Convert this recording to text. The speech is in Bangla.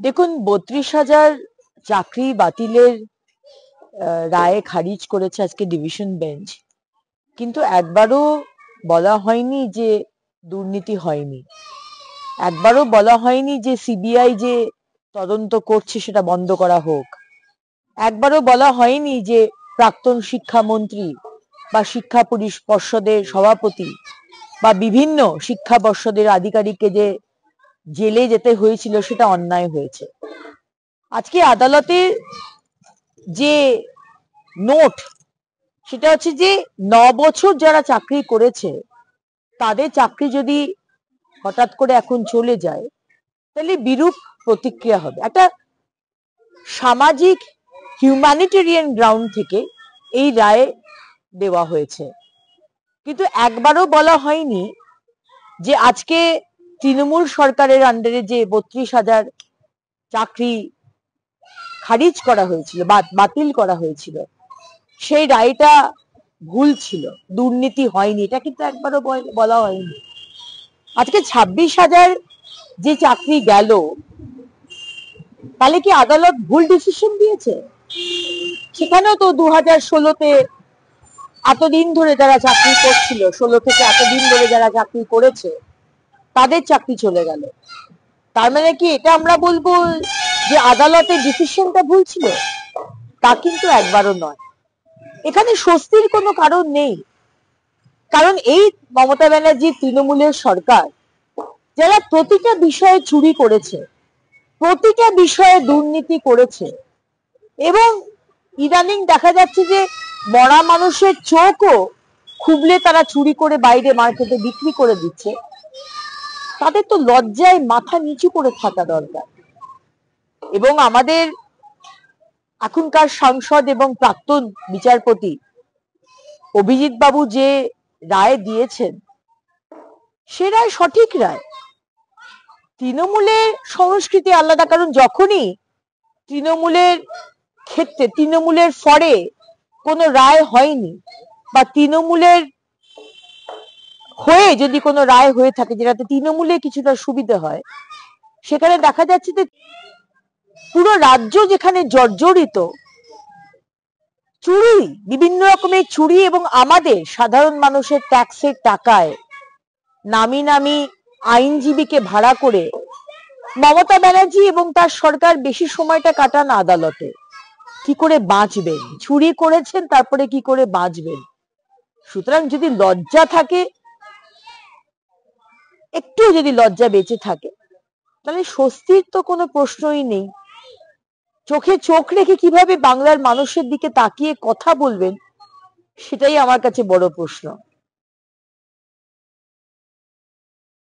দেখুন ৩২,০০০ চাকরি বাতিলের রায় খারিজ করেছে আজকে ডিভিশন বেঞ্চ, কিন্তু একবারও বলা হয়নি যে দুর্নীতি হয়নি, একবারও বলা হয়নি যে সিবিআই যে তদন্ত করছে সেটা বন্ধ করা হোক, একবারও বলা হয়নি যে প্রাক্তন শিক্ষামন্ত্রী বা শিক্ষা পর্ষদের সভাপতি বা বিভিন্ন শিক্ষা পর্ষদের আধিকারিককে যে জেলে যেতে হয়েছিল সেটা অন্যায় হয়েছে। আজকে আদালতের যে নোট সেটা হচ্ছে যে 9 বছর যারা চাকরি করেছে তাদের চাকরি যদি হঠাৎ করে এখন চলে যায় তাহলে বিরূপ প্রতিক্রিয়া হবে। একটা সামাজিক হিউম্যানিটেরিয়ান গ্রাউন্ড থেকে এই রায় দেওয়া হয়েছে, কিন্তু একবারও বলা হয়নি যে আজকে তৃণমূল সরকারের আন্ডারে যে ৩২,০০০ চাকরি খারিজ করা হয়েছিল বা বাতিল করা হয়েছিল সেই রায়টা ভুল ছিল, দুর্নীতি হয়নি, এটা কিন্তু একবারও বলা হয়নি। আজকে 26,০০০ যে চাকরি গেল, তাহলে কি আদালত ভুল ডিসিশন দিয়েছে? সেখানেও তো 2016-তে এতদিন ধরে যারা চাকরি করছিল, 16 থেকে এতদিন ধরে যারা চাকরি করেছে তাদের চাকরি চলে গেল। তার মানে কি এটা আমরা বলবো যে আদালতের ডিসিশনটা ভুল ছিল? তা কিন্তু একবারও নয়। এখানে স্বস্তির কোনো কারণ নেই, কারণ এই মমতা ব্যানার্জির তৃণমূলের সরকার যারা প্রতিটা বিষয়ে চুরি করেছে, প্রতিটা বিষয়ে দুর্নীতি করেছে, এবং ইদানিং দেখা যাচ্ছে যে মরা মানুষের চোখও খুবলে তারা চুরি করে বাইরে মার্কেটে বিক্রি করে দিচ্ছে, তাদের তো লজ্জায় মাথা নিচু করে থাকা দরকার। এবং আমাদের এখনকার সাংসদ এবং প্রাক্তন বিচারপতি অভিজিৎ বাবু যে রায় দিয়েছেন সে রায় সঠিক রায়। তৃণমূলের সংস্কৃতি আলাদা, কারণ যখনই তৃণমূলের ক্ষেত্রে তৃণমূলের ফরে কোনো রায় হয়নি বা তৃণমূলের হয়ে যদি কোনো রায় হয়ে থাকে যেটাতে তৃণমূলে কিছুটা সুবিধা হয়, সেখানে দেখা যাচ্ছে যে পুরো রাজ্য যেখানে জর্জরিত, চুরি, বিভিন্ন রকমের চুরি, এবং আমাদের সাধারণ মানুষের ট্যাক্সের টাকায় নামি নামি আইনজীবীকে ভাড়া করে মমতা ব্যানার্জি এবং তার সরকার বেশি সময়টা কাটান আদালতে। কি করে বাঁচবেন? চুরি করেছেন, তারপরে কি করে বাঁচবেন? সুতরাং যদি লজ্জা থাকে, একটু যদি লজ্জা বেঁচে থাকে, তাহলে স্বস্তির তো কোনো প্রশ্নই নেই। চোখে চোখ রেখে কিভাবে বাংলার মানুষের দিকে তাকিয়ে কথা বলবেন, সেটাই আমার কাছে বড় প্রশ্ন।